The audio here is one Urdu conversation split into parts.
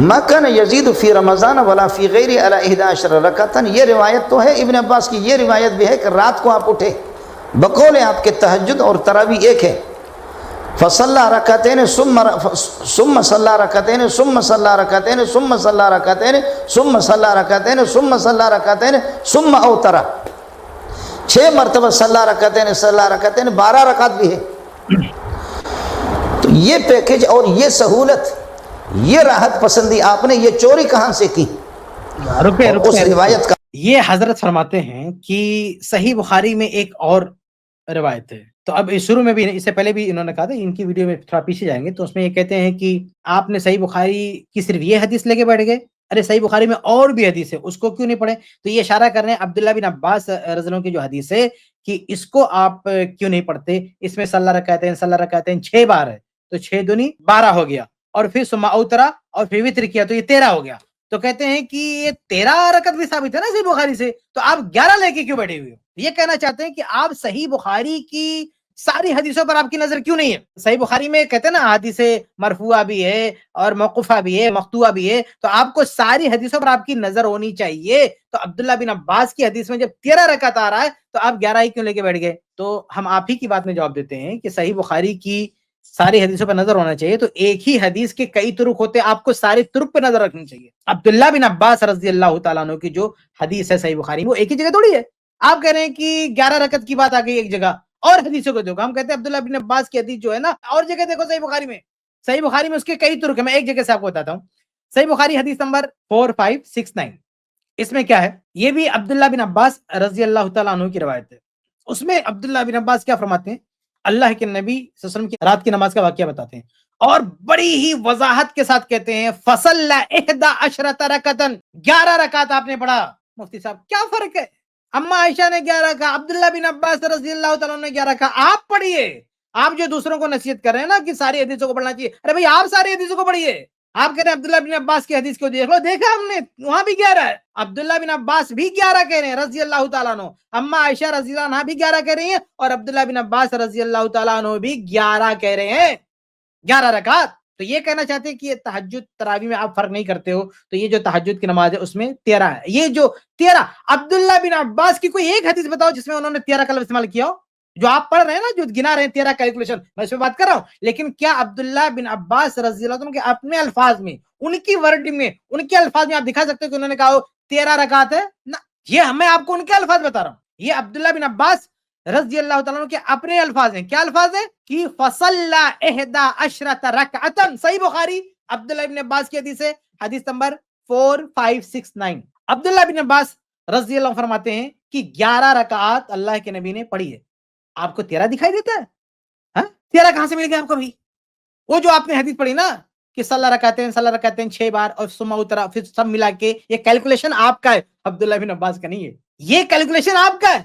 ما کان یزید فی رمضان ولا فی غیر علی 11 رکعتن، یہ روایت تو ہے ابن عباس کی، یہ روایت بھی ہے کہ رات کو آپ اٹھے بقول آپ کے تہجد اور تراویح ایک ہے، فصلی رکعتین ثم صلی رکعتین ثم صلی رکعتین ثم صلی رکعتین ثم صلی رکعتین ثم صلی رکعتین ثم اوتر، 6 مرتبہ صلی رکعتین 12 رکعت بھی ہے۔ تو یہ پیکج اور یہ سہولت، یہ راحت پسندی آپ نے یہ چوری کہاں سے کی؟ اس روایت کا یہ حضرت فرماتے ہیں کہ صحیح بخاری میں ایک اور روایت ہے، تو اب شروع میں بھی اس سے پہلے بھی انہوں نے کہا تھا، ان کی ویڈیو میں تھوڑا پیچھے جائیں گے تو اس میں یہ کہتے ہیں کہ آپ نے صحیح بخاری کی صرف یہ حدیث لے کے بیٹھ گئے، ارے صحیح بخاری میں اور بھی حدیث ہے، اس کو کیوں نہیں پڑھے؟ تو یہ اشارہ کر رہے ہیں عبداللہ بن عباس رضی اللہ عنہ کی جو حدیث ہے کہ اس کو آپ کیوں نہیں پڑھتے، اس میں صلی رکعتین 6 بار ہے، تو 6 دونی 12 ہو گیا، اور پھر ثم اوترا اور پھر وتر کیا تو یہ 13 ہو گیا۔ تو کہتے ہیں کہ یہ 13 رکعت بھی ثابت ہے نا صحیح بخاری سے، تو آپ 11 لے کے کیوں بیٹھے ہوئے ہو؟ یہ کہنا چاہتے ہیں کہ آپ صحیح بخاری کی ساری حدیثوں پر آپ کی نظر کیوں نہیں ہے؟ صحیح بخاری میں کہتے ہیں نا حدیث مرفوعہ بھی ہے اور موقوفہ بھی ہے، مقطوعہ بھی ہے، تو آپ کو ساری حدیثوں پر آپ کی نظر ہونی چاہیے۔ تو عبداللہ بن عباس کی حدیث میں جب 13 رکعت آ رہا ہے تو آپ 11 ہی کیوں لے کے بیٹھ گئے؟ تو ہم آپ ہی کی بات میں جواب دیتے ہیں کہ صحیح بخاری کی ساری حدیثوں پر نظر ہونا چاہیے، تو ایک ہی حدیث کے کئی طرق ہوتے ہیں، آپ کو سارے طرق پہ نظر رکھنی چاہیے۔ عبداللہ بن عباس رضی اللہ تعالیٰ عنہ کی جو حدیث ہے صحیح بخاری میں، وہ ایک ہی جگہ تھوڑی ہے۔ آپ کہہ رہے ہیں کہ 11 رکعت کی بات آ گئی ایک جگہ، اور حدیثوں کو دیکھو، ہم کہتے ہیں عبداللہ بن عباس کی حدیث جو ہے نا اور جگہ دیکھو صحیح بخاری میں اس کے کئی طرق ہیں، میں ایک جگہ سے آپ کو بتاتا ہوں۔ صحیح بخاری حدیث نمبر 4569، اس میں کیا ہے؟ یہ بھی عبداللہ بن عباس رضی اللہ تعالیٰ عنہ کی روایت ہے۔ اس میں عبداللہ بن عباس کیا فرماتے ہیں؟ اللہ کے نبی صلی اللہ علیہ وسلم کی رات کی نماز کا واقعہ بتاتے ہیں اور بڑی ہی وضاحت کے ساتھ کہتے ہیں فصلی 11 رکعتن، 11 رکعت آپ نے پڑھا۔ مفتی صاحب کیا فرق ہے؟ اما عائشہ نے 11 کہا، عبداللہ بن عباس رضی اللہ تعالیٰ عنہ نے 11 کہا۔ آپ پڑھیے، آپ جو دوسروں کو نصیحت کر رہے ہیں نا کہ ساری حدیثوں کو پڑھنا چاہیے، ارے بھائی آپ ساری حدیثوں کو پڑھیے۔ آپ کہہ رہے ہیں عبداللہ بن عباس کی حدیث کو دیکھ لو، دیکھا ہم نے وہاں بھی 11 ہے، عبداللہ بن عباس بھی 11 کہہ رہے ہیں رضی اللہ تعالیٰ عنہ، اما عائشہ رضی اللہ عنہ بھی 11 کہہ رہی ہیں، اور عبداللہ بن عباس رضی اللہ تعالیٰ عنہ بھی 11 کہہ رہے ہیں، 11 رکعت۔ تو یہ کہنا چاہتے ہیں کہ یہ تہجد تراویح میں آپ فرق نہیں کرتے ہو، تو یہ جو تہجد کی نماز ہے اس میں 13 ہے۔ یہ جو 13 عبداللہ بن عباس کی کوئی ایک حدیث بتاؤ جس میں انہوں نے 13 کا لفظ استعمال کیا ہو، جو آپ پڑھ رہے ہیں نا، جو گنا رہے ہیں 13 کیلکولیشن، میں اس پہ بات کر رہا ہوں، لیکن کیا عبداللہ بن عباس رضی اللہ عنہ کے اپنے الفاظ میں، ان کی ورڈ میں، ان کے الفاظ میں آپ دکھا سکتے ہو کہ انہوں نے کہا 13 رکعت ہے؟ نہ، یہ میں آپ کو ان کے الفاظ بتا رہا ہوں، یہ عبداللہ بن عباس رضی اللہ تعالیٰ عنہ کے اپنے الفاظ ہیں۔ کیا الفاظ ہیں؟ کہ فصلی 11 رکعتن، صحیح بخاری عبداللہ بن عباس کی حدیث ہے، حدیث نمبر 4569۔ عبداللہ بن عباس رضی اللہ عنہ فرماتے ہیں کہ 11 رکعات اللہ کے نبی نے پڑھی ہے۔ آپ کو 13 دکھائی دیتا ہے؟ ہاں 13 کہاں سے مل گیا آپ کو بھی؟ وہ جو آپ نے حدیث پڑھی نا کہ صلی رکعتین 6 بار اور ثم اوترا، پھر سب ملا کے یہ کیلکولیشن آپ کا ہے، عبداللہ بن عباس کا نہیں ہے۔ یہ کیلکولیشن آپ کا ہے،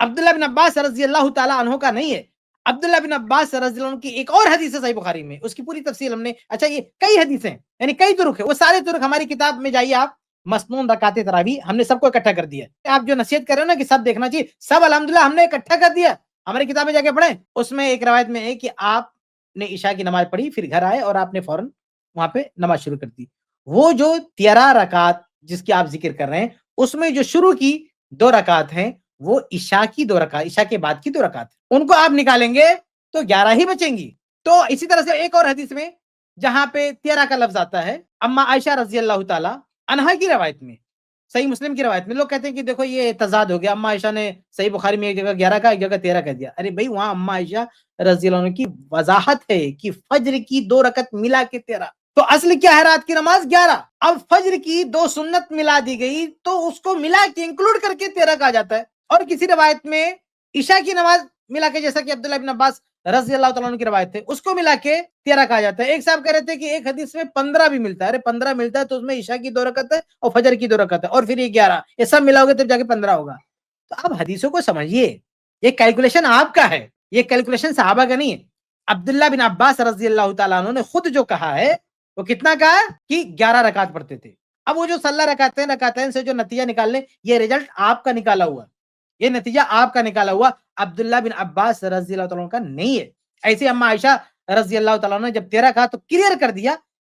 عبداللہ بن عباس رضی اللہ تعالیٰ عنہ کا نہیں ہے۔ عبداللہ بن عباس رضی اللہ عنہ کی ایک اور حدیث ہے صحیح بخاری میں، اس کی پوری تفصیل ہم نے، اچھا یہ کئی حدیثیں یعنی کئی طرق ہے، وہ سارے طرق ہماری کتاب میں جائیے آپ، مسنون رکعت تراویح، ہم نے سب کو اکٹھا کر دیا ہے۔ آپ جو نصیحت کر رہے ہو نا کہ سب دیکھنا چاہیے، سب الحمدللہ ہم نے اکٹھا کر دیا، ہماری کتاب میں جا کے پڑھیں۔ اس میں ایک روایت میں ہے کہ آپ نے عشاء کی نماز پڑھی، پھر گھر آئے اور آپ نے فوراً وہاں پہ نماز شروع کر دی۔ وہ جو 13 رکعت جس کی آپ ذکر کر رہے ہیں، اس میں جو شروع کی 2 رکعت ہیں وہ عشاء کی 2 رکعت، عشاء کے بعد کی 2 رکعت، ان کو آپ نکالیں گے تو 11 ہی بچیں گی۔ تو اسی طرح سے ایک اور حدیث میں جہاں پہ 13 کا لفظ آتا ہے، اما عائشہ رضی اللہ تعالی عنہا کی روایت میں، صحیح مسلم کی روایت میں، لوگ کہتے ہیں کہ دیکھو یہ تضاد ہو گیا، اما عائشہ نے صحیح بخاری میں ایک جگہ 11 کا، ایک جگہ 13 کہہ دیا۔ ارے بھائی وہاں اما عائشہ رضی اللہ عنہ کی وضاحت ہے کہ فجر کی 2 رکعت ملا کے 13، تو اصل کیا ہے؟ رات کی نماز 11، اب فجر کی 2 سنت ملا دی گئی تو اس کو ملا کے انکلوڈ کر کے 13 کہا جاتا ہے۔ اور کسی روایت میں عشاء کی نماز ملا کے، جیسا کہ عبداللہ بن عباس رضی اللہ تعالیٰ عنہ کی روایت ہے، اس کو ملا کے 13 کہا جاتا ہے۔ ایک صاحب کہہ رہے تھے کہ ایک حدیث میں 15 بھی ملتا ہے، ارے 15 ملتا ہے تو اس میں عشاء کی 2 رکعت ہے اور فجر کی 2 رکعت ہے اور پھر یہ 11، یہ سب ملاؤ گے تب جا کے 15 ہوگا۔ تو آپ حدیثوں کو سمجھیے، یہ کیلکولیشن آپ کا ہے، یہ کیلکولیشن صحابہ کا نہیں ہے۔ عبداللہ بن عباس رضی اللہ تعالیٰ عنہ نے خود جو کہا ہے وہ کتنا کہا ہے؟ کہ 11 رکعت پڑھتے تھے۔ اب وہ جو صلی رکعتین سے جو نتیجہ نکال لیں، یہ رزلٹ آپ کا نکالا ہوا، یہ نتیجہ آپ کا نکالا ہوا، عبداللہ بن عباس رضی اللہ تعالیٰ عنہ کا نہیں ہے۔ ایسے اما عائشہ رضی اللہ تعالیٰ عنہ نے جب 13 کہا تو کلیئر کر دیا،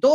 2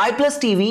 iPlus TV